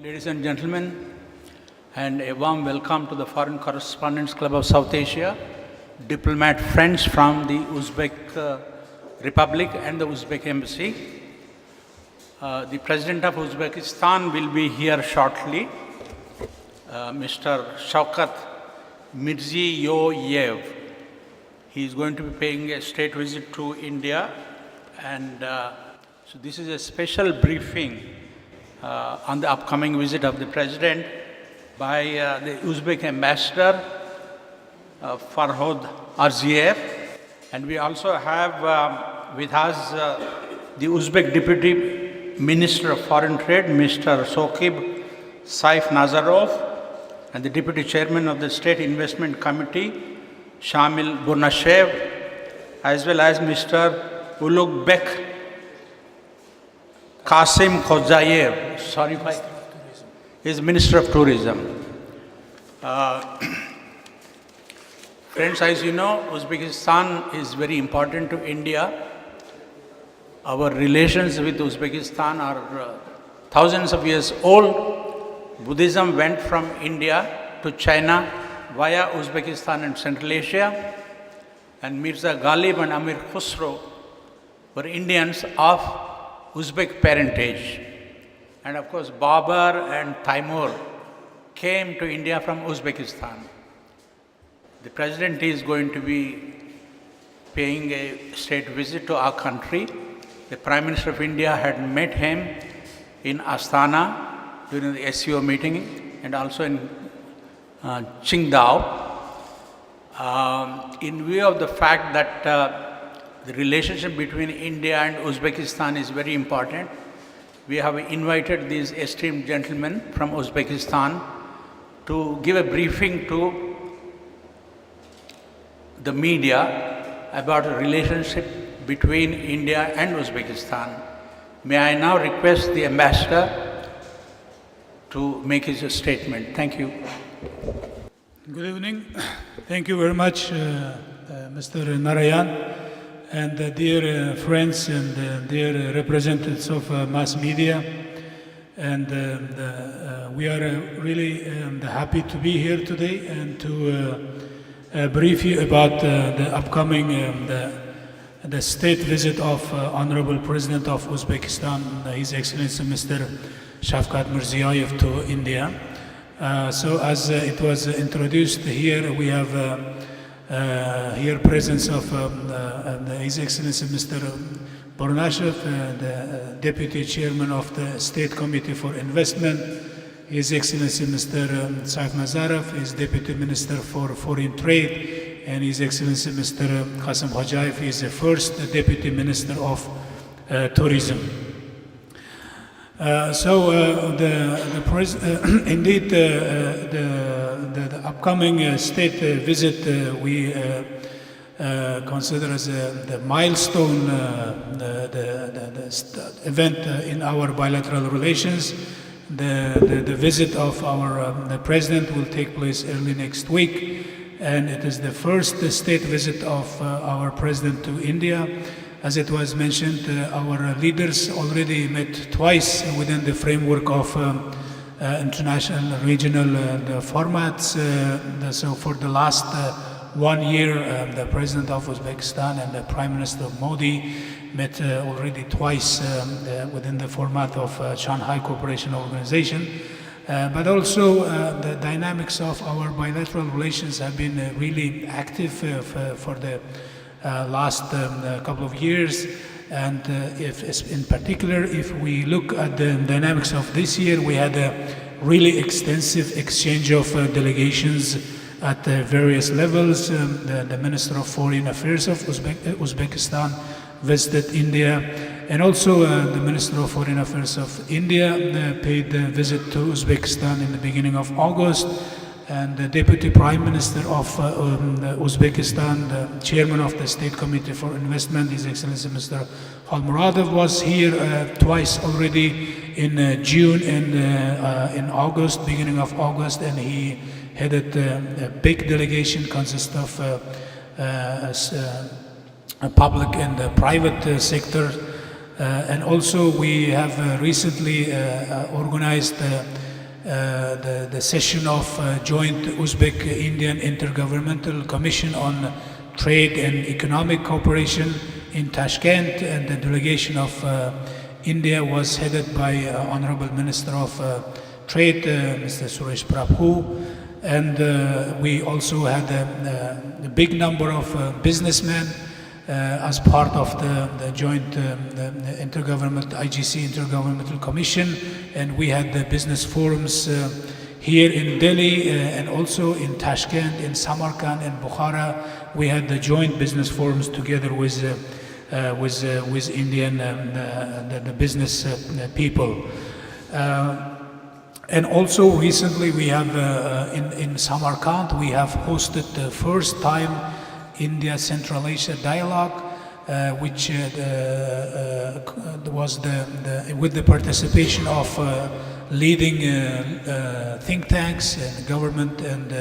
Ladies and gentlemen, and a warm welcome to the Foreign Correspondents Club of South Asia, diplomat friends from the Uzbek Republic and the Uzbek Embassy. The President of Uzbekistan will be here shortly, Mr. Shavkat Mirziyoyev. He is going to be paying a state visit to India, and so this is a special briefing on the upcoming visit of the President by the Uzbek Ambassador Farhod Arziev. And we also have with us the Uzbek Deputy Minister of Foreign Trade, Mr. Sokib Saif Nazarov, and the Deputy Chairman of the State Investment Committee, Shamil Burnashev, as well as Mr. Ulugh Qasim Khozayev, he is Minister of Tourism. Friends, as you know, Uzbekistan is very important to India. Our relations with Uzbekistan are thousands of years old. Buddhism went from India to China via Uzbekistan and Central Asia. And Mirza Ghalib and Amir Khusro were Indians of Uzbek parentage. And of course, Babur and Timur came to India from Uzbekistan. The President is going to be paying a state visit to our country. The Prime Minister of India had met him in Astana during the SCO meeting and also in Qingdao. In view of the fact that the relationship between India and Uzbekistan is very important, we have invited these esteemed gentlemen from Uzbekistan to give a briefing to the media about the relationship between India and Uzbekistan. May I now request the Ambassador to make his statement. Thank you. Good evening. Thank you very much, Mr. Narayan. And dear friends and dear representatives of mass media, and we are really happy to be here today and to brief you about the upcoming the state visit of Honorable President of Uzbekistan, His Excellency Mr. Shavkat Mirziyoyev to India. So as it was introduced here, we have here presence of His Excellency Mr. Burnashev, the Deputy Chairman of the State Committee for Investment, His Excellency Mr. Saif Nazarov, is Deputy Minister for Foreign Trade, and His Excellency Mr. Qasim Khojayev is the first Deputy Minister of Tourism. Indeed, the upcoming state visit we consider as the milestone the event in our bilateral relations. The visit of the President will take place early next week, and it is the first state visit of our President to India. As it was mentioned, our leaders already met twice within the framework of international regional formats. So for the last 1 year, the President of Uzbekistan and the Prime Minister Modi met already twice within the format of Shanghai Cooperation Organization. But also the dynamics of our bilateral relations have been really active for the last couple of years, and in particular, if we look at the dynamics of this year, we had a really extensive exchange of delegations at various levels. The Minister of Foreign Affairs of Uzbekistan visited India, and also the Minister of Foreign Affairs of India paid a visit to Uzbekistan in the beginning of August. And the Deputy Prime Minister of Uzbekistan, the Chairman of the State Committee for Investment, His Excellency Mr. Khalmuradov, was here twice already in June and in August, beginning of August, and he headed a big delegation consist of public and private sector. And also we have recently organized the session of joint Uzbek-Indian Intergovernmental Commission on Trade and Economic Cooperation in Tashkent, and the delegation of India was headed by Honorable Minister of Trade, Mr. Suresh Prabhu, and we also had a big number of businessmen as part of the joint IGC Intergovernmental Commission, and we had the business forums here in Delhi and also in Tashkent, in Samarkand, and Bukhara. We had the joint business forums together with Indian the business people. And also recently we have in Samarkand we have hosted the first time India Central Asia Dialogue, which was with the participation of leading think tanks and government and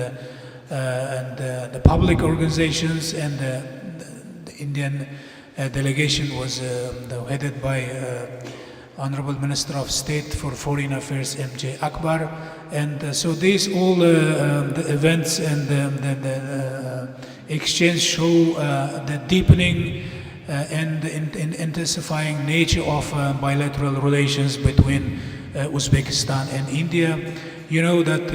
the public organizations, and the Indian delegation was headed by Honorable Minister of State for Foreign Affairs M.J. Akbar. And so these all the events and the exchange show the deepening and the intensifying nature of bilateral relations between Uzbekistan and India. You know that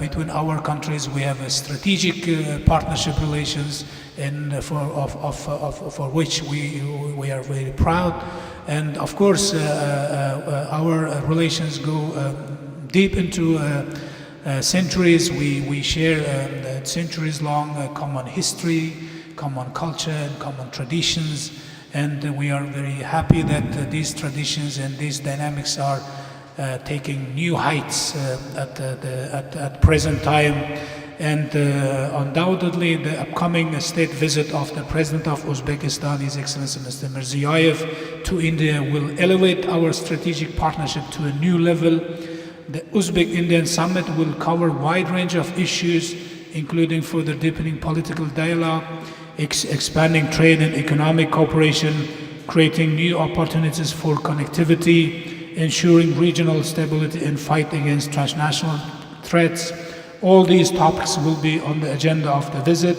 between our countries we have a strategic partnership relations, and for which we are very proud. And of course, our relations go deep into centuries. We share centuries-long common history, common culture, and common traditions. And we are very happy that these traditions and these dynamics are taking new heights at present time. And undoubtedly, the upcoming state visit of the President of Uzbekistan, His Excellency Mr. Mirziyoyev, to India will elevate our strategic partnership to a new level. The Uzbek-Indian Summit will cover a wide range of issues, including further deepening political dialogue, expanding trade and economic cooperation, creating new opportunities for connectivity, ensuring regional stability, and fight against transnational threats. All these topics will be on the agenda of the visit.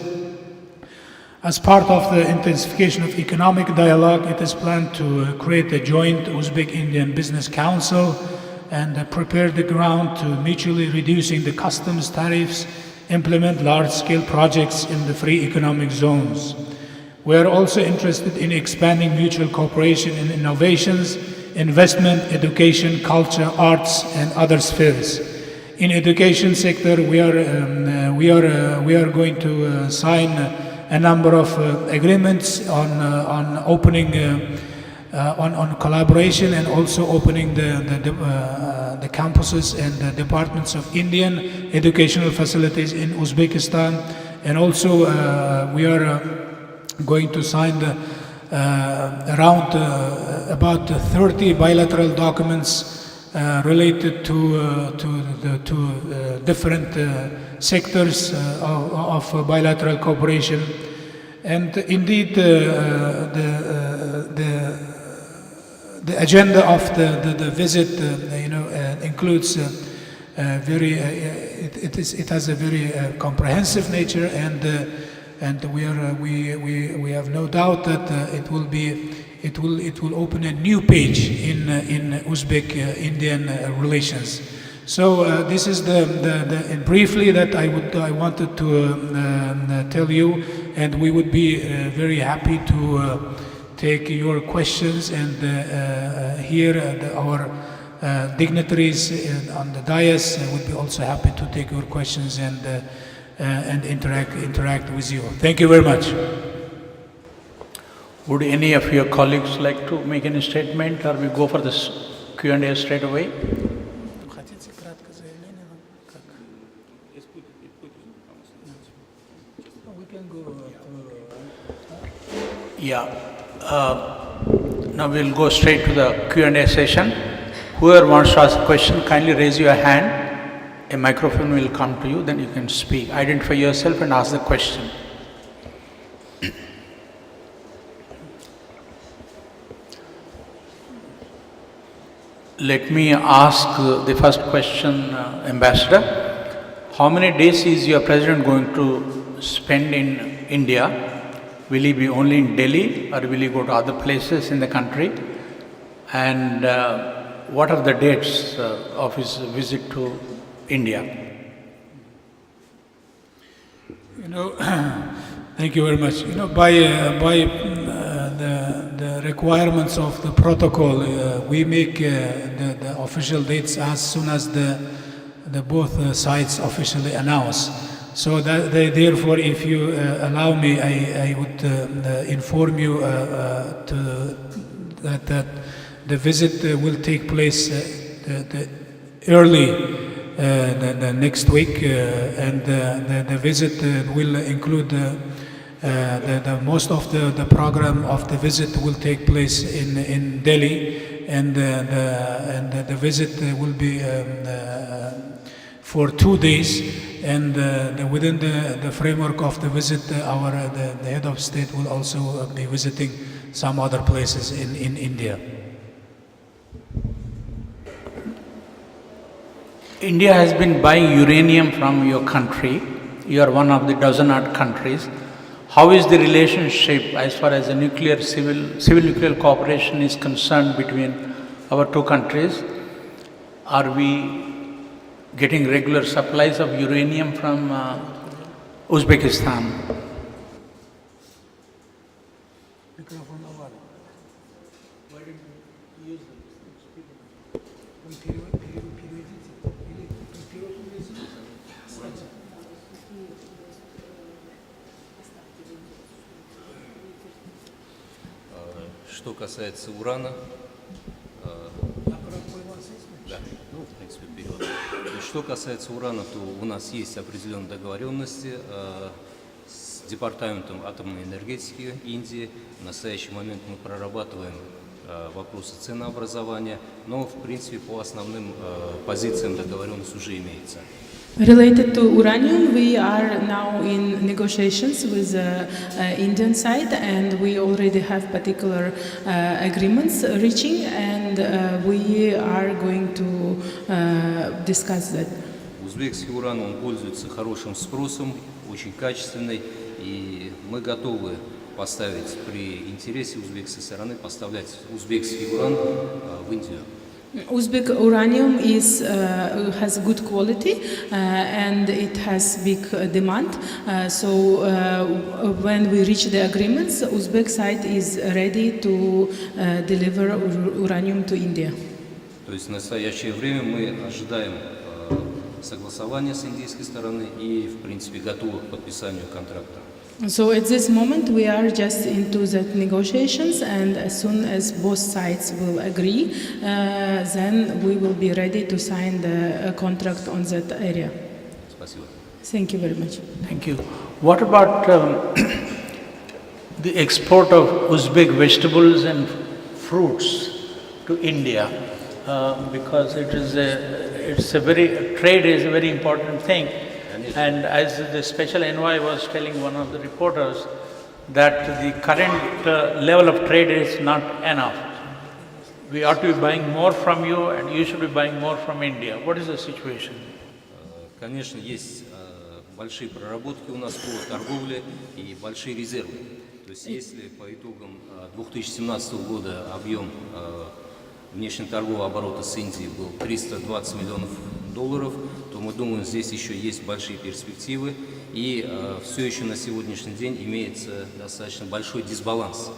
As part of the intensification of economic dialogue, it is planned to create a joint Uzbek-Indian Business Council and prepare the ground to mutually reducing the customs tariffs, implement large-scale projects in the free economic zones. We are also interested in expanding mutual cooperation in innovations, investment, education, culture, arts, and other spheres. In education sector, we are going to sign a number of agreements on opening on collaboration, and also opening the campuses and the departments of Indian educational facilities in Uzbekistan. And also we are going to sign around about 30 bilateral documents related to different sectors of bilateral cooperation. And indeed, the agenda of the visit, includes it has a very comprehensive nature, and we have no doubt that it will open a new page in Uzbek-Indian relations. So this is the briefly that I wanted to tell you, and we would be very happy to take your questions and hear our dignitaries on the dais would be also happy to take your questions and interact with you. Thank you very much. Would any of your colleagues like to make any statement, or we go for this Q&A straight away? Yeah. Now we'll go straight to the Q&A session. Whoever wants to ask a question, kindly raise your hand. A microphone will come to you, then you can speak. Identify yourself and ask the question. Let me ask the first question, Ambassador. How many days is your president going to spend in India? Will he be only in Delhi or will he go to other places in the country? And what are the dates of his visit to India? You know, thank you very much. You know, by the requirements of the protocol, we make the official dates as soon as the both sides officially announce. So that therefore, if you allow me, I would inform you that the visit will take place early the next week, and the visit will include the most of the program of the visit will take place in Delhi, and the visit will be for 2 days, and within the framework of the visit, the head of state will also be visiting some other places in India. India has been buying uranium from your country. You are one of the dozen-odd countries. How is the relationship as far as the civil nuclear cooperation is concerned between our two countries? Are we getting regular supplies of uranium from Uzbekistan? Что касается урана, да, ну, в принципе, перевод. То есть, что касается урана, то у нас есть определенные договоренности с Департаментом атомной энергетики Индии. В настоящий момент мы прорабатываем вопросы ценообразования, но, в принципе, по основным позициям договоренность уже имеется. Related to uranium, we are now in negotiations with the Indian side, and we already have particular agreements reaching, and we are going to discuss that. Узбекский уран, он пользуется хорошим спросом, очень качественный, и мы готовы поставить при интересе узбекской стороны поставлять узбекский уран в Индию. Uzbek uranium has good quality and it has big demand. So when we reach the agreements, Uzbek side is ready to deliver uranium to India. То есть в настоящее время мы ожидаем согласования с индийской стороны и, в принципе, готовы к подписанию контракта. So at this moment we are just into the negotiations, and as soon as both sides will agree, then we will be ready to sign the contract on that area. Спасибо. Thank you very much. Thank you. What about the export of Uzbek vegetables and fruits to India? Because trade is a very important thing. And as the special envoy was telling one of the reporters, that the current level of trade is not enough. We ought to be buying more from you, and you should be buying more from India. What is the situation? Конечно, есть большие проработки у нас по торговле и большие резервы. То есть если по итогам 2017 года объем внешнеторгового оборота с Индией был $320 миллионов, то мы думаем, здесь еще есть большие перспективы, и все еще на сегодняшний день имеется достаточно большой дисбаланс.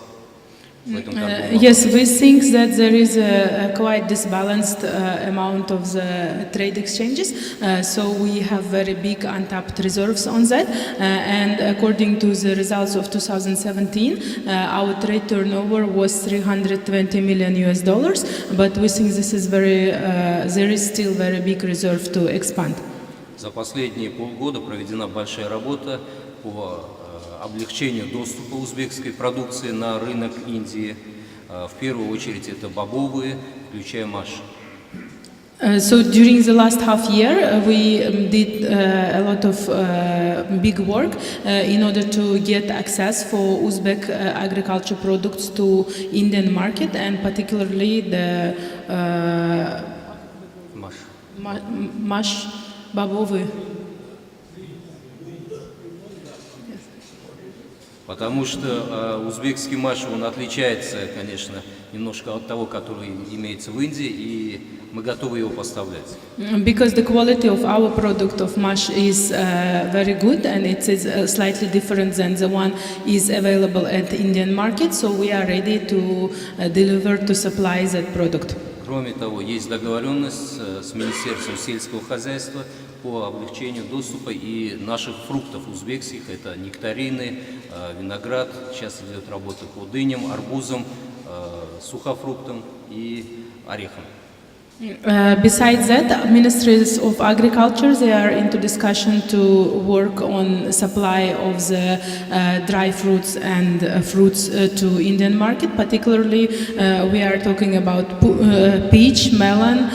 Yes, we think that there is a quite disbalanced amount of the trade exchanges, so we have very big untapped reserves on that, and according to the results of 2017, our trade turnover was $320 million, but we think this is there is still very big reserve to expand. За последние полгода проведена большая работа по облегчению доступа узбекской продукции на рынок Индии. В первую очередь это бобовые, включая маш. So during the last half year, we did a lot of big work in order to get access for Uzbek agriculture products to Indian market, and particularly the Маш. mash bobovy. Потому что узбекский маш, он отличается, конечно, немножко от того, который имеется в Индии, и мы готовы его поставлять. Because the quality of our product of mash is very good, and it is slightly different than the one is available at the Indian market, so we are ready to deliver to supply that product. Кроме того, есть договоренность с Министерством сельского хозяйства по облегчению доступа и наших фруктов узбекских. Это нектарины, виноград. Сейчас идет работа по дыням, арбузам, сухофруктам и орехам. Besides that, ministries of agriculture, they are into discussion to work on supply of the dry fruits and fruits to Indian market. Particularly, we are talking about peach, melon,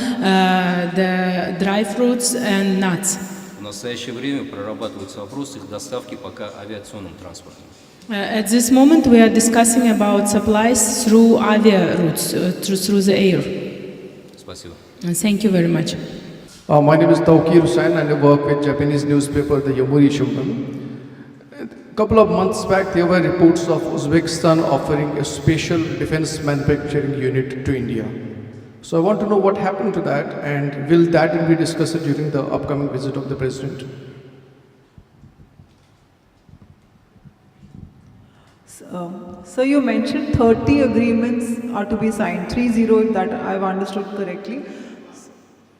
the dry fruits and nuts. В настоящее время прорабатываются вопросы их доставки пока авиационным транспортом. At this moment, we are discussing about supplies through avia routes, through the air. Спасибо. Thank you very much. My name is Tawkir Hussain and I work with Japanese newspaper, the Yomiuri Shogun. A couple of months back, there were reports of Uzbekistan offering a special defense manufacturing unit to India. So I want to know what happened to that, and will that be discussed during the upcoming visit of the President? So you mentioned 30 agreements are to be signed, 30 if that I've understood correctly.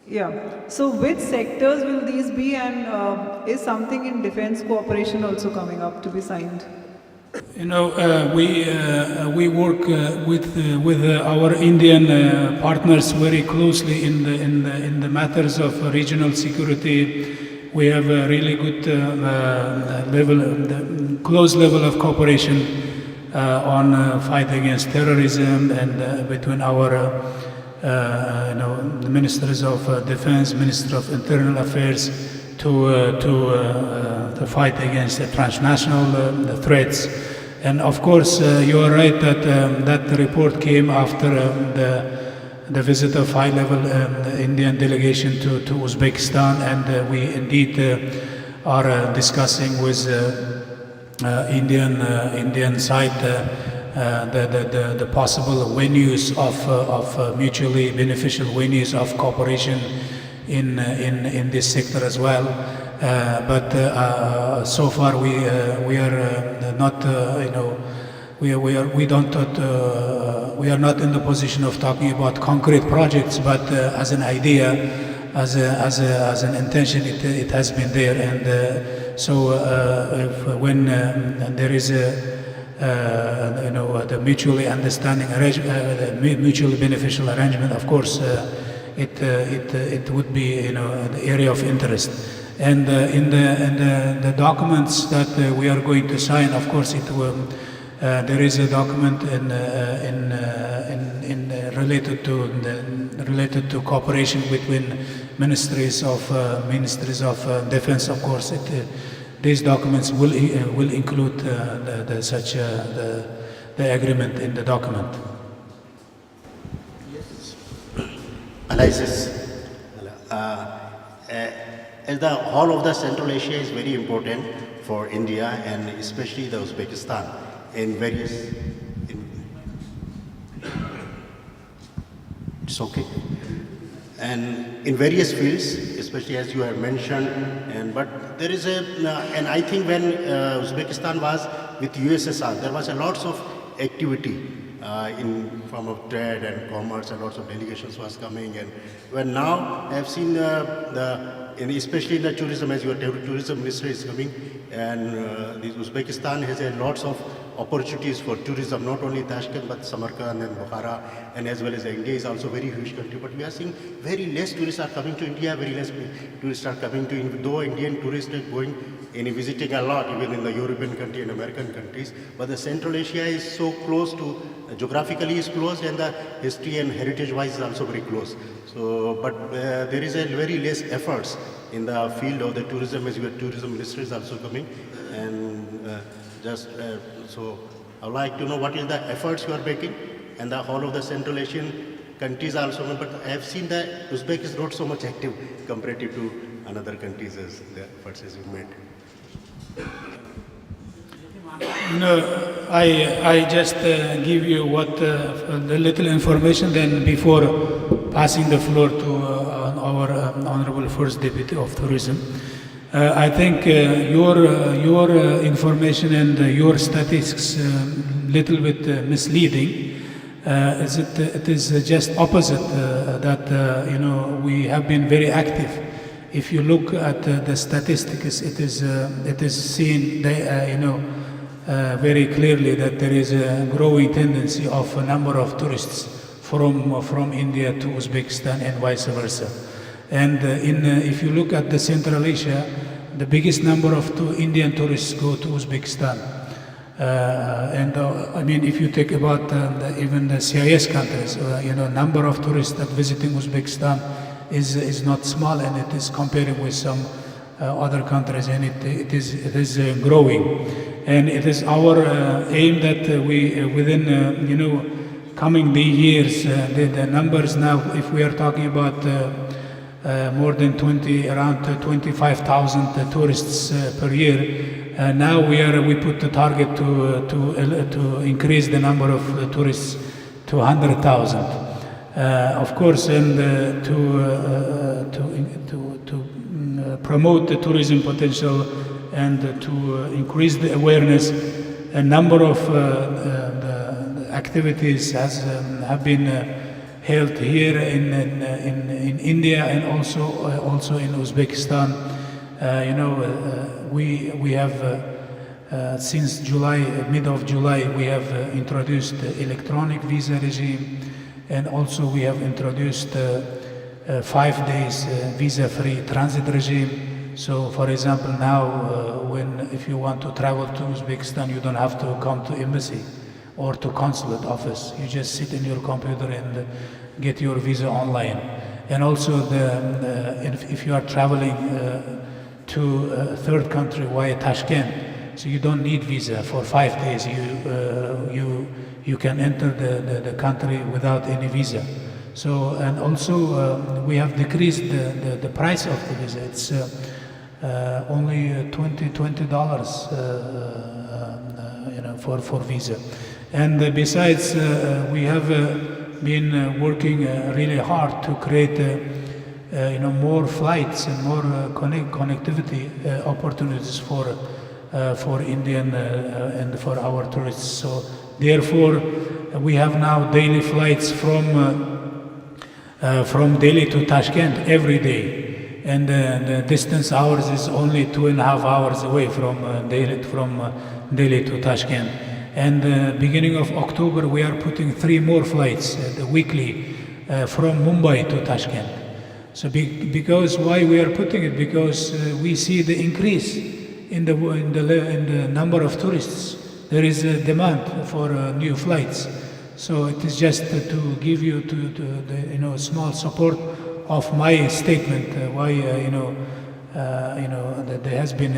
Yeah. So which sectors will these be, and is something in defense cooperation also coming up to be signed? You know, we work with our Indian partners very closely in the matters of regional security. We have a really good close level of cooperation on fight against terrorism, and between our the ministers of defense, minister of internal affairs, to fight against the transnational threats. And of course, you are right that that report came after the visit of high-level Indian delegation to Uzbekistan, and we indeed are discussing with Indian side the possible venues of mutually beneficial venues of cooperation in this sector as well. But so far we are not we are not in the position of talking about concrete projects, but as an idea, as an intention, it has been there. And so when there is the mutually understanding the mutually beneficial arrangement, of course it would be the area of interest. And in the documents that we are going to sign, of course, there is a document related to cooperation between ministries of defense. Of course, these documents will include the agreement in the document. As the whole of the Central Asia is very important for India, and especially the Uzbekistan in various. It's okay. And in various fields, especially as you have mentioned, but there is and I think when Uzbekistan was with USSR, there was a lots of activity in form of trade and commerce, and lots of delegations was coming. And when now I have seen especially in the tourism, as your tourism minister is coming, and Uzbekistan has a lots of opportunities for tourism, not only Tashkent but Samarkand and Bukhara, and as well as India is also very huge country. But we are seeing very less tourists are coming to India, very less tourists are coming to India, though Indian tourists are going and visiting a lot, even in the European country and American countries. But the Central Asia is so close to, geographically is close, and the history and heritage-wise is also very close. So, but there is a very less efforts in the field of the tourism, as your tourism minister is also coming, and so I would like to know what is the efforts you are making, and the whole of the Central Asian countries also. But I have seen that Uzbek is not so much active comparative to another countries as the efforts as you made. No, I just give you what the little information. Then before passing the floor to our Honorable First Deputy of Tourism, I think your information and your statistics little bit misleading. It is just opposite that we have been very active. If you look at the statistics, it is seen very clearly that there is a growing tendency of a number of tourists from India to Uzbekistan and vice versa. And if you look at the Central Asia, the biggest number of Indian tourists go to Uzbekistan. I mean, if you take about even the CIS countries, number of tourists that visiting Uzbekistan is not small, and it is comparing with some other countries, and it is growing. And it is our aim that we within coming the years, the numbers now, if we are talking about more than around 25,000 tourists per year, now we put the target to increase the number of tourists to 100,000. Of course, and to promote the tourism potential and to increase the awareness, a number of the activities have been held here in India and also in Uzbekistan. We have since July, mid of July, we have introduced the electronic visa regime, and also we have introduced 5 days visa-free transit regime. So, for example, now if you want to travel to Uzbekistan, you don't have to come to embassy or to consulate office. You just sit in your computer and get your visa online. And also, if you are traveling to a third country via Tashkent, so you don't need visa for 5 days. You can enter the country without any visa. So, and also we have decreased the price of the visa. It's only $20 for visa. And besides, we have been working really hard to create more flights and more connectivity opportunities for Indian and for our tourists. So therefore, we have now daily flights from Delhi to Tashkent every day. And the distance hours is only 2.5 hours away from Delhi to Tashkent. And beginning of October, we are putting 3 more flights weekly from Mumbai to Tashkent. So because why we are putting it? Because we see the increase in the number of tourists. There is a demand for new flights. So it is just to give you the small support of my statement why that there has been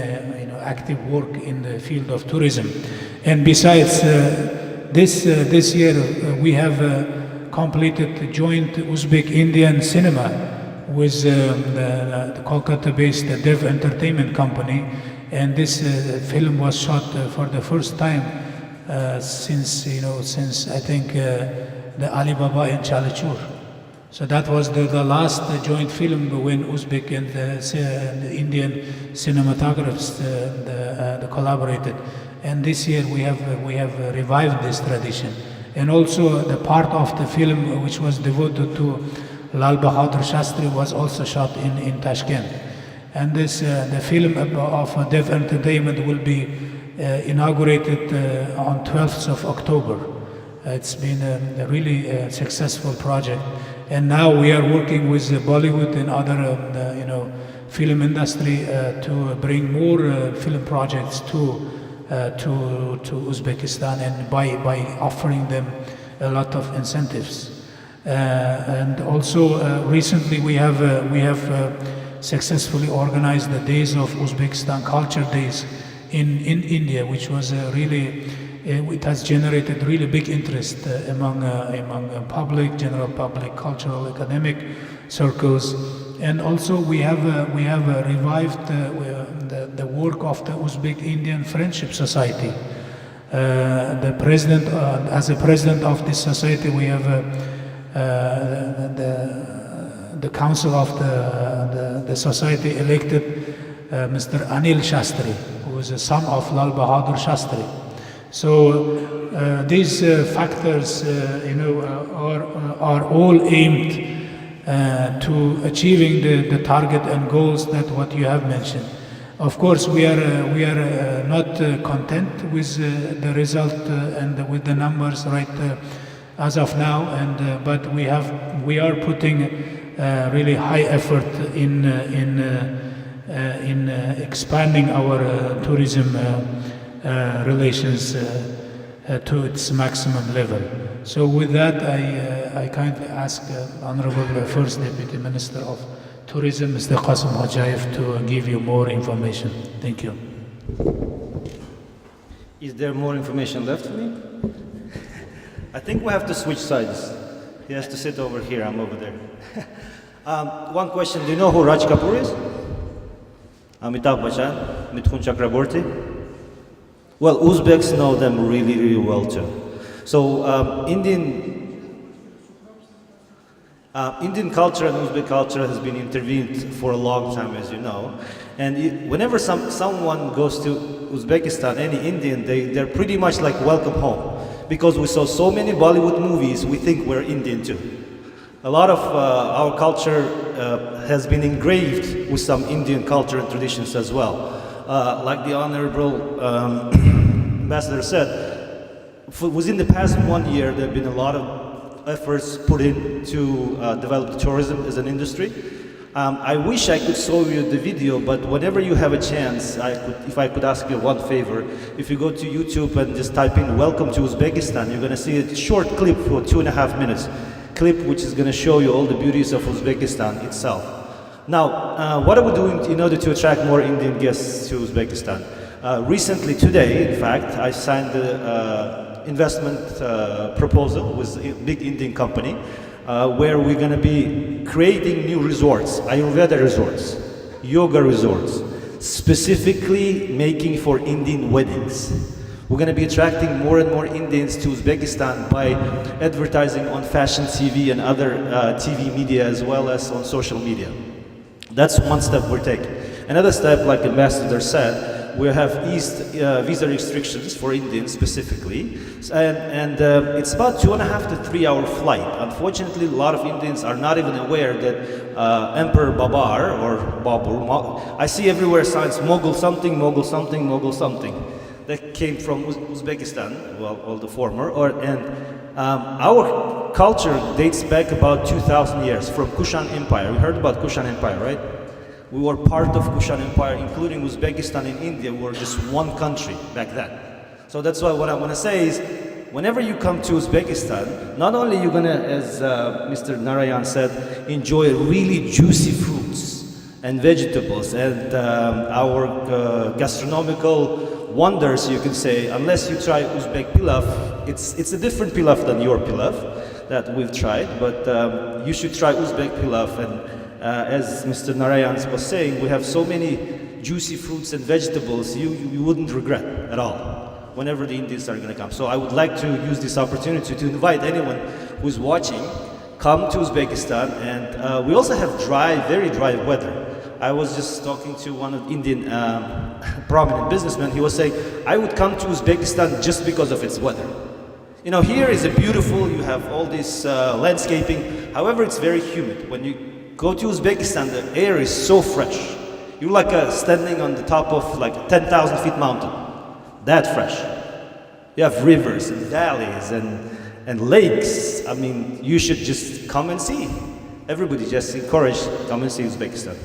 active work in the field of tourism. And besides this year we have completed the joint Uzbek-Indian cinema with the Kolkata-based Dev Entertainment Company, and this film was shot for the first time since I think the Alibaba in Chalachur. So that was the last joint film when Uzbek and the Indian cinematographers collaborated. And this year we have revived this tradition. And also the part of the film which was devoted to Lal Bahadur Shastri was also shot in Tashkent. And this the film of Dev Entertainment will be inaugurated on 12th of October. It's been a really successful project, and now we are working with Bollywood and other, film industry to bring more film projects to Uzbekistan, and by offering them a lot of incentives. And also recently we have successfully organized the Days of Uzbekistan Culture Days in India, which was it has generated really big interest among general public, cultural, academic circles. And also we have revived the work of the Uzbek Indian Friendship Society. The president, as a president of this society, we have the council of the society elected Mr. Anil Shastri, who is a son of Lal Bahadur Shastri. So these factors, are all aimed to achieving the target and goals that what you have mentioned. Of course, we are not content with the result and with the numbers right as of now, and but we are putting really high effort in expanding our tourism relations to its maximum level. So with that, I kindly ask Honorable First Deputy Minister of Tourism, Mr. Qasim Hojayev, to give you more information. Thank you. Is there more information left for me? I think we have to switch sides. He has to sit over here, I'm over there. One question, do you know who Raj Kapoor is? Amitabh Bachchan, Mithun Chakraborty? Well, Uzbeks know them really, really well too. So Indian culture and Uzbek culture has been intervened for a long time, as you know. And whenever someone goes to Uzbekistan, any Indian, they're pretty much like welcome home. Because we saw so many Bollywood movies, we think we're Indian too. A lot of our culture has been engraved with some Indian culture and traditions as well. Like the Honorable Ambassador said, within the past 1 year, there have been a lot of efforts put in to develop tourism as an industry. I wish I could show you the video, but whenever you have a chance, if I could ask you one favor, if you go to YouTube and just type in "Welcome to Uzbekistan," you're going to see a short clip for 2.5 minutes, clip which is going to show you all the beauties of Uzbekistan itself. Now, what are we doing in order to attract more Indian guests to Uzbekistan? Recently, today, in fact, I signed the investment proposal with a big Indian company, where we're going to be creating new resorts, Ayurveda resorts, yoga resorts, specifically making for Indian weddings. We're going to be attracting more and more Indians to Uzbekistan by advertising on fashion TV and other TV media, as well as on social media. That's one step we're taking. Another step, like the Ambassador said, we have eased visa restrictions for Indians specifically, and it's about 2.5 to 3 hour flight. Unfortunately, a lot of Indians are not even aware that Emperor Babar or Babur, I see everywhere signs Mughal something, Mughal something, Mughal something. That came from Uzbekistan, well, all the former, our culture dates back about 2,000 years from Kushan Empire. You heard about Kushan Empire, right? We were part of Kushan Empire, including Uzbekistan and India. We were just one country back then. So that's why what I want to say is, whenever you come to Uzbekistan, not only you're going to, as Mr. Narayan said, enjoy really juicy fruits and vegetables and our gastronomical wonders, you can say, unless you try Uzbek pilaf. It's a different pilaf than your pilaf that we've tried, but you should try Uzbek pilaf. And as Mr. Narayan was saying, we have so many juicy fruits and vegetables, you wouldn't regret at all whenever the Indians are going to come. So I would like to use this opportunity to invite anyone who's watching, come to Uzbekistan. And we also have very dry weather. I was just talking to one of Indian prominent businessmen. He was saying, I would come to Uzbekistan just because of its weather. You know, here is a beautiful, you have all this landscaping. However, it's very humid. When you go to Uzbekistan, the air is so fresh. You're like standing on the top of like 10,000 feet mountain. that fresh. You have rivers and valleys and lakes. I mean, you should just come and see. Everybody just encourage, come and see Uzbekistan.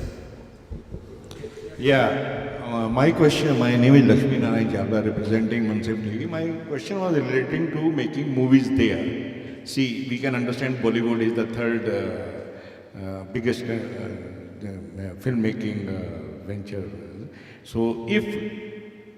Yeah, my question, my name is Lakshmi Narayan Chavda, representing Mansip TV. My question was relating to making movies there. See, we can understand Bollywood is the third biggest filmmaking venture. So if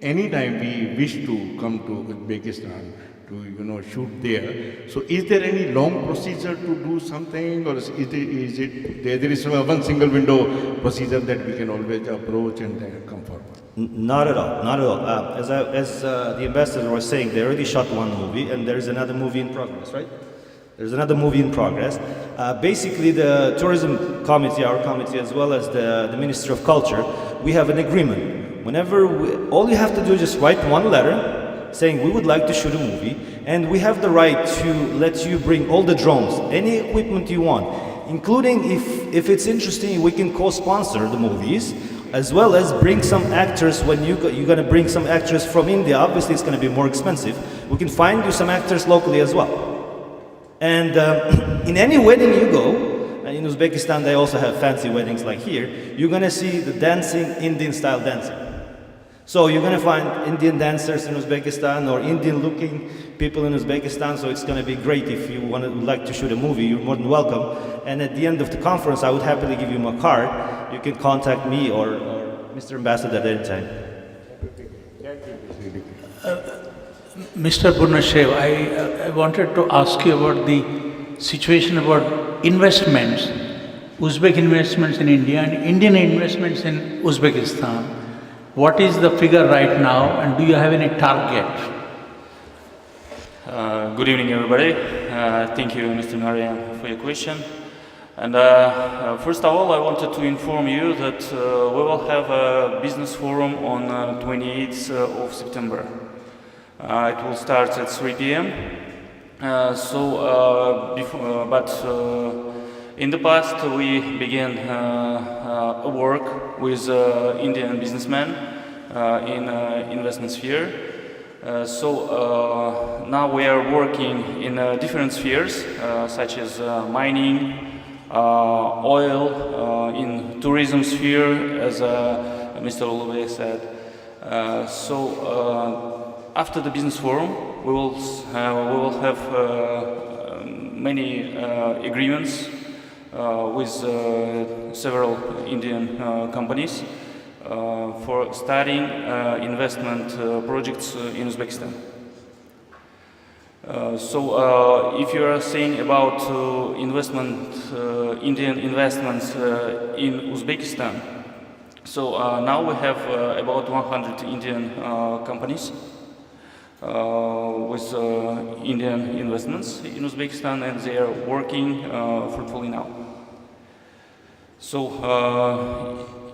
any time we wish to come to Uzbekistan to shoot there, so is there any long procedure to do something, or is it there is one single window procedure that we can always approach and then come forward? Not at all, not at all. As the ambassador was saying, they already shot one movie and there's another movie in progress, right? There's another movie in progress. Basically, the tourism committee, our committee, as well as the Ministry of Culture, we have an agreement. All you have to do is just write one letter saying we would like to shoot a movie, and we have the right to let you bring all the drones, any equipment you want, including if it's interesting, we can co-sponsor the movies, as well as bring some actors. When you're going to bring some actors from India, obviously it's going to be more expensive. We can find you some actors locally as well. And in any wedding you go, in Uzbekistan they also have fancy weddings like here, you're going to see the dancing, Indian style dancing. So you're going to find Indian dancers in Uzbekistan or Indian looking people in Uzbekistan, so it's going to be great. If you would like to shoot a movie, you're more than welcome. And at the end of the conference, I would happily give you my card. You can contact me or Mr. Ambassador at any time. Mr. Purnashev, I wanted to ask you about the situation about investments, Uzbek investments in India and Indian investments in Uzbekistan. What is the figure right now, and do you have any target? Good evening, everybody. Thank you, Mr. Narayan, for your question. And first of all, I wanted to inform you that we will have a business forum on 28th of September. It will start at 3 p.m. In the past, we began work with Indian businessmen in investment sphere. Now we are working in different spheres, such as mining, oil, in tourism sphere, as Mr. Olove said. After the business forum, we will have many agreements with several Indian companies for starting investment projects in Uzbekistan. If you are saying about Indian investments in Uzbekistan, now we have about 100 Indian companies with Indian investments in Uzbekistan, and they are working fruitfully now.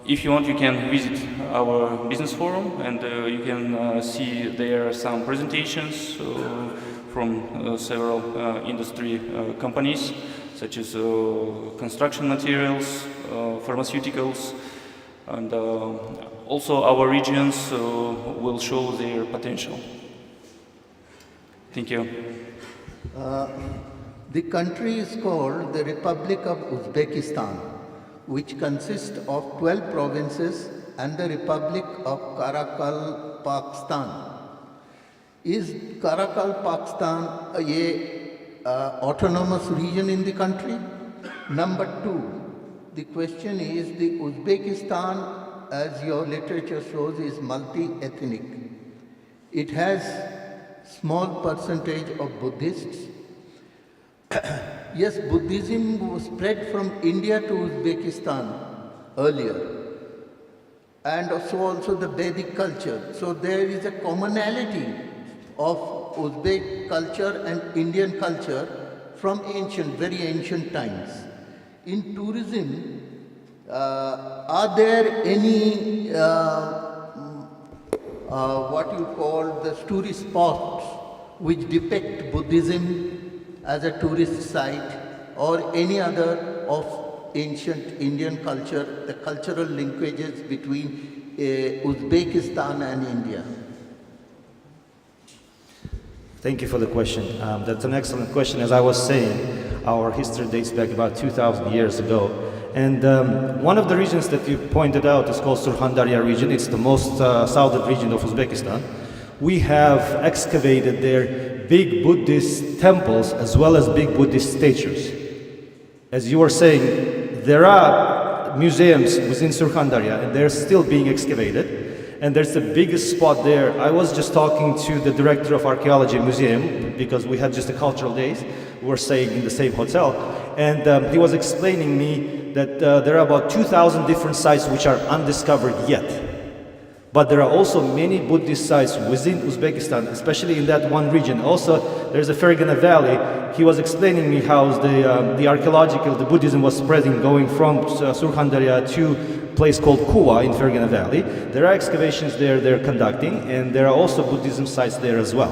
If you want, you can visit our business forum, and you can see there some presentations from several industry companies, such as construction materials, pharmaceuticals, and also our regions will show their potential. Thank you. The country is called the Republic of Uzbekistan, which consists of 12 provinces and the Republic of Karakal, Pakistan. Is Karakal, Pakistan a autonomous region in the country? Number two, the question is, the Uzbekistan, as your literature shows, is multi-ethnic. It has small percentage of Buddhists. Yes, Buddhism was spread from India to Uzbekistan earlier, and also the Vedic culture. So there is a commonality of Uzbek culture and Indian culture from very ancient times. In tourism, are there any what you call the tourist spots which depict Buddhism as a tourist site, or any other of ancient Indian culture, the cultural linkages between Uzbekistan and India? Thank you for the question. That's an excellent question. As I was saying, our history dates back about 2,000 years ago. And one of the regions that you pointed out is called Surkhandarya region. It's the most southern region of Uzbekistan. We have excavated there big Buddhist temples as well as big Buddhist statues. As you were saying, there are museums within Surkhandarya and they're still being excavated. And there's the biggest spot there. I was just talking to the director of Archaeology Museum because we had just a cultural days. We were staying in the same hotel. And he was explaining me that there are about 2,000 different sites which are undiscovered yet. But there are also many Buddhist sites within Uzbekistan, especially in that one region. Also, there's a Fergana Valley. He was explaining me how the Buddhism was spreading, going from Surkhandarya to a place called Kuwa in Fergana Valley. There are excavations there they're conducting, and there are also Buddhism sites there as well.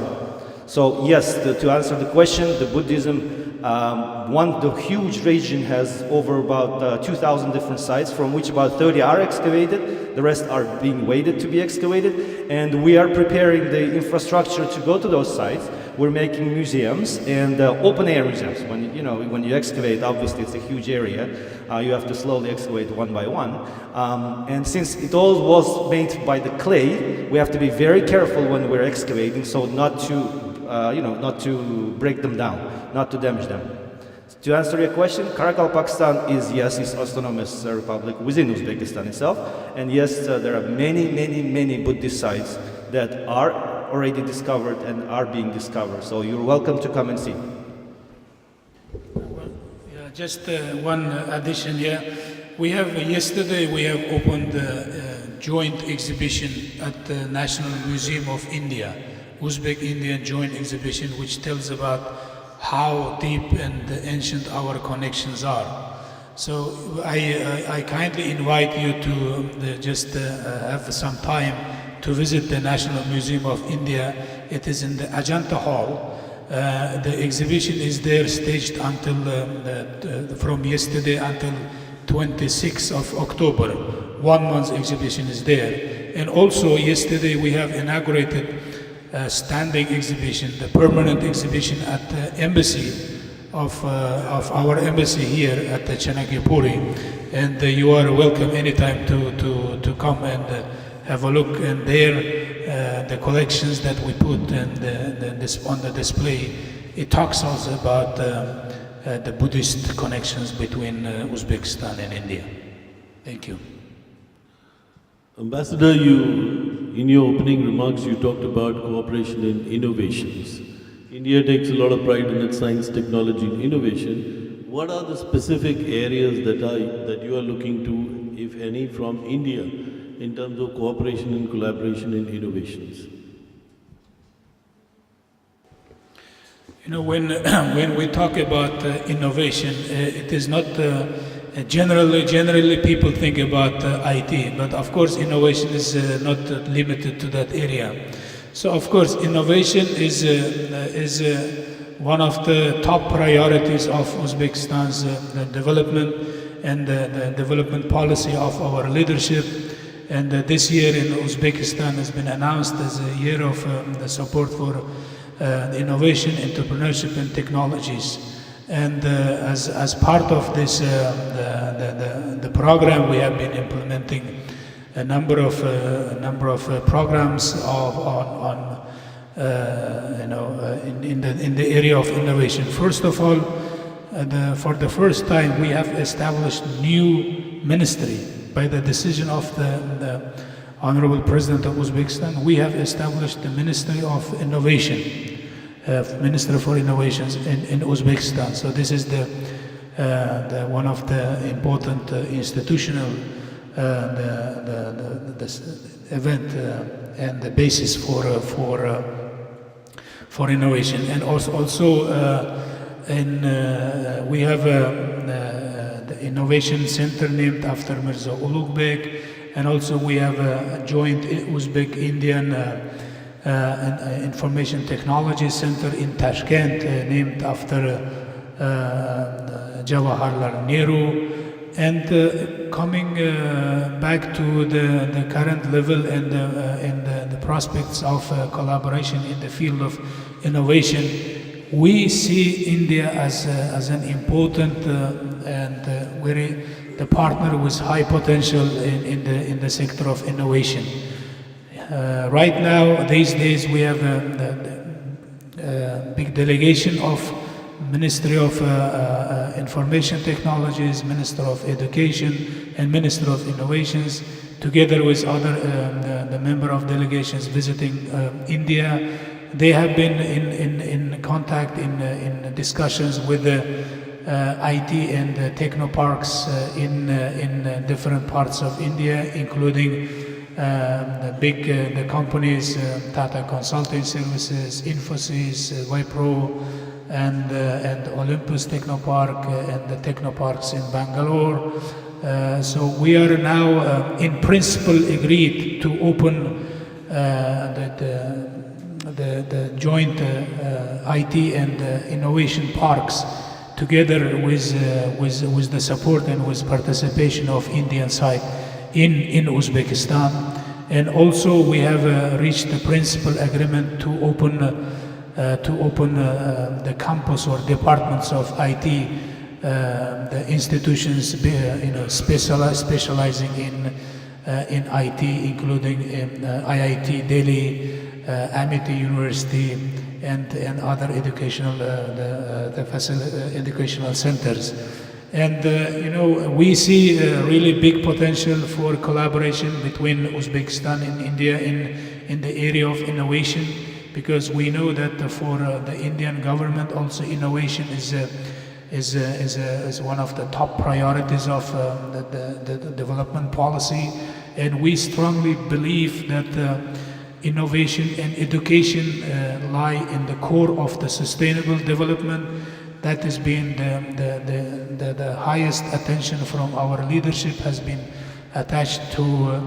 So yes, to answer the question, the Buddhism, the huge region has over about 2,000 different sites, from which about 30 are excavated. The rest are being waited to be excavated, and we are preparing the infrastructure to go to those sites. We're making museums and open-air museums. When you excavate, obviously it's a huge area. You have to slowly excavate one by one. And since it all was made by the clay, we have to be very careful when we're excavating, so not to break them down, not to damage them. To answer your question, Karakalpakstan is autonomous republic within Uzbekistan itself, and yes, there are many Buddhist sites that are already discovered and are being discovered. So you're welcome to come and see. Just one addition here. Yesterday we have opened a joint exhibition at the National Museum of India, Uzbek-Indian joint exhibition, which tells about how deep and ancient our connections are. So I kindly invite you to just have some time to visit the National Museum of India. It is in the Ajanta Hall. The exhibition is there staged until from yesterday until 26th of October. 1 month exhibition is there. And also yesterday we have inaugurated standing exhibition, the permanent exhibition at the embassy of our embassy here at the Chanakipuri, and you are welcome anytime to come and have a look. And there, the collections that we put on the display, it talks also about the Buddhist connections between Uzbekistan and India. Thank you. Ambassador, in your opening remarks, you talked about cooperation in innovations. India takes a lot of pride in its science, technology, and innovation. What are the specific areas that you are looking to, if any, from India in terms of cooperation and collaboration in innovations? When we talk about innovation, it is not generally people think about IT, but of course innovation is not limited to that area. So of course innovation is one of the top priorities of Uzbekistan's development and the development policy of our leadership. And this year in Uzbekistan has been announced as a year of the support for innovation, entrepreneurship and technologies. And as part of this, the program, we have been implementing a number of programs in the area of innovation. First of all, for the first time, we have established new ministry by the decision of the Honorable President of Uzbekistan. We have established the Ministry of Innovation. Minister for Innovations in Uzbekistan. So this is the one of the important institutional event and the basis for innovation. And also we have the innovation center named after Mirza Ulugh, and also we have a joint Uzbek-Indian Information Technology Center in Tashkent, named after Jawaharlal Nehru. And coming back to the current level and the prospects of collaboration in the field of innovation, we see India as an important and the partner with high potential in the sector of innovation. Right now, these days, we have a big delegation of Ministry of Information Technologies, Minister of Education, and Minister of Innovations, together with other the member of delegations visiting India. They have been in contact, in discussions with the IT and techno parks in different parts of India, including the companies, Tata Consulting Services, Infosys, Wipro, and Olympus Technopark and the Technoparks in Bangalore. So we are now in principle agreed to open the joint IT and innovation parks together with the support and with participation of Indian side in Uzbekistan. And also we have reached the principal agreement to open the campus or departments of IT, the institutions specializing in IT, including IIT Delhi, Amity University, and other educational educational centers. And we see really big potential for collaboration between Uzbekistan and India in the area of innovation, because we know that for the Indian government also innovation is one of the top priorities of the development policy, and we strongly believe that innovation and education lie in the core of the sustainable development. That has been the highest attention from our leadership has been attached to,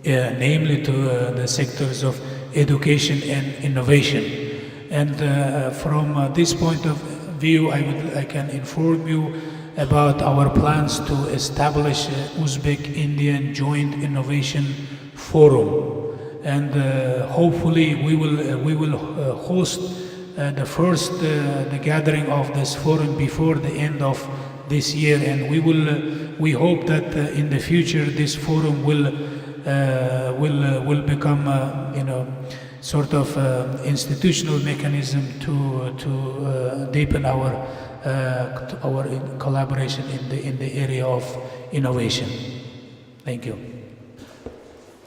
namely to the sectors of education and innovation. And from this point of view, I can inform you about our plans to establish Uzbek-Indian Joint Innovation Forum. And hopefully we will host the first the gathering of this forum before the end of this year, and we hope that in the future this forum will become sort of institutional mechanism to deepen our collaboration in the area of innovation. Thank you.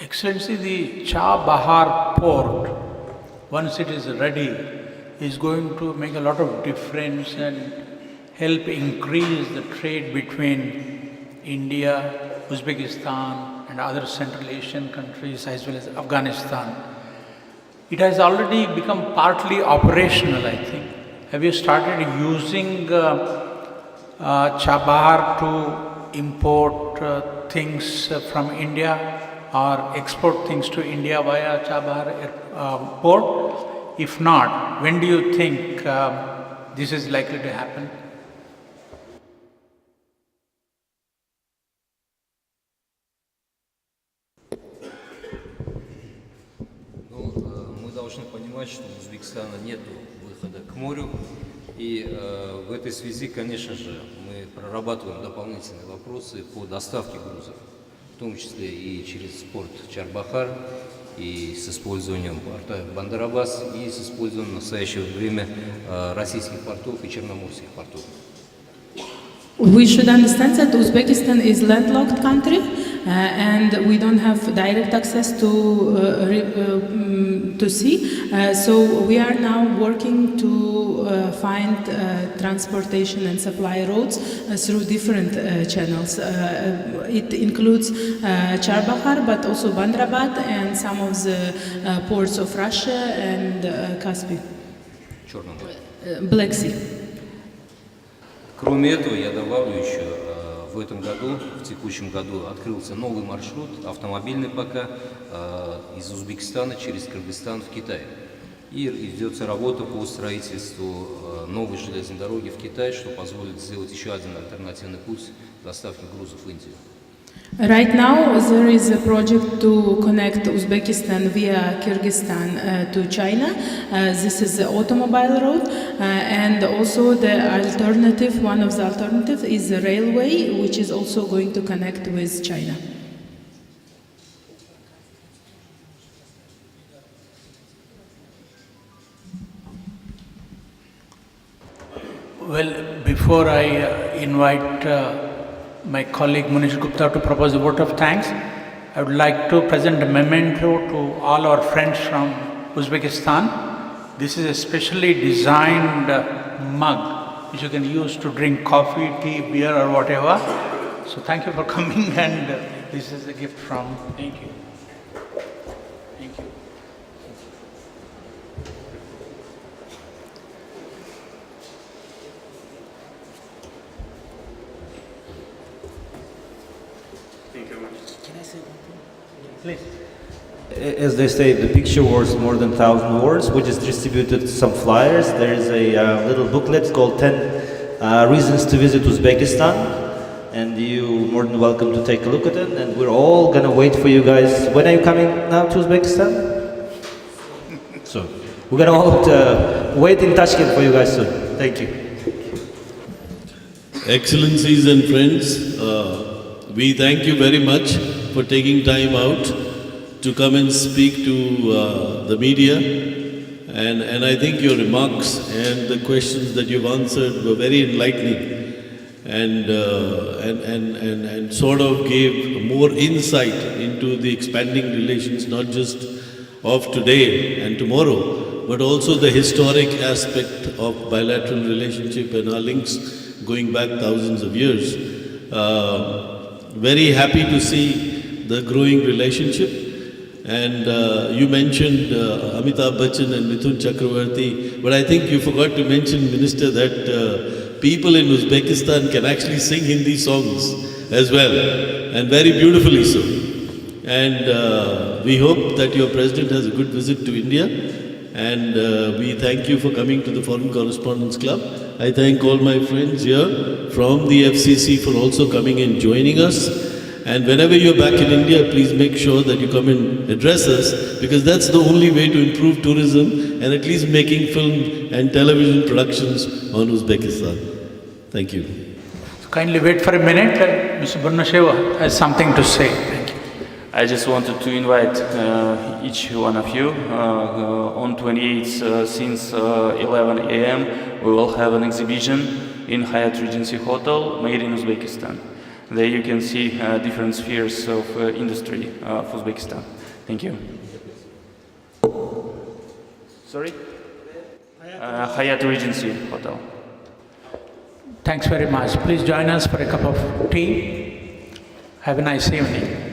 Excellency, the Chabahar port, once it is ready, is going to make a lot of difference and help increase the trade between India, Uzbekistan, and other Central Asian countries as well as Afghanistan. It has already become partly operational, I think. Have you started using Chabahar to import things from India or export things to India via Chabahar port? If not, when do you think this is likely to happen? Мы должны понимать, что у Узбекистана нет выхода к морю, и в этой связи, конечно же, мы прорабатываем дополнительные вопросы по доставке грузов, в том числе и через порт Чарбахар, и с использованием порта Бандар-Аббас, и с использованием в настоящее время российских портов и черноморских портов. We should understand that Uzbekistan is landlocked country and we don't have direct access to sea. So we are now working to find transportation and supply routes through different channels. It includes Charbahar, but also Bandarabad and some of the ports of Russia and Caspian, Black Sea. Кроме этого, я добавлю еще, в этом году, в текущем году, открылся новый маршрут, автомобильный пока, из Узбекистана через Кыргызстан в Китай. И ведется работа по строительству новой железной дороги в Китай, что позволит сделать еще один альтернативный путь доставки грузов в Индию. Right now, there is a project to connect Uzbekistan via Kyrgyzstan to China. This is the automobile road, and also the alternative, one of the alternatives is the railway, which is also going to connect with China. Well, before I invite my colleague Munish Gupta to propose a vote of thanks, I would like to present a memento to all our friends from Uzbekistan. This is a specially designed mug which you can use to drink coffee, tea, beer or whatever. So thank you for coming, and this is a gift from, thank you. Thank you. Thank you very much. Please. As they say, the picture worth more than 1,000 words. We just distributed some flyers. There is a little booklet called 10 Reasons to Visit Uzbekistan. And you're more than welcome to take a look at it. And we're all going to wait for you guys. When are you coming now to Uzbekistan? So, we're going to all wait in Tashkent for you guys soon. Thank you. Excellencies and friends, we thank you very much for taking time out to come and speak to the media. And I think your remarks and the questions that you've answered were very enlightening and sort of gave more insight into the expanding relations, not just of today and tomorrow, but also the historic aspect of bilateral relationship and our links going back thousands of years. Very happy to see the growing relationship. And you mentioned Amitabh Bachchan and Mithun Chakravarti, but I think you forgot to mention, Minister, that people in Uzbekistan can actually sing Hindi songs as well, and very beautifully so. And we hope that your President has a good visit to India, and we thank you for coming to the Foreign Correspondents Club. I thank all my friends here from the FCC for also coming and joining us. And whenever you're back in India, please make sure that you come and address us, because that's the only way to improve tourism and at least making film and television productions on Uzbekistan. Thank you. So kindly wait for a minute. Mr. Burnasheva has something to say. Thank you. I just wanted to invite each one of you. On 28th, since 11 a.m., we will have an exhibition in Hyatt Regency Hotel, made in Uzbekistan. There you can see different spheres of industry of Uzbekistan. Thank you. Sorry? Hyatt Regency Hotel. Thanks very much. Please join us for a cup of tea. Have a nice evening.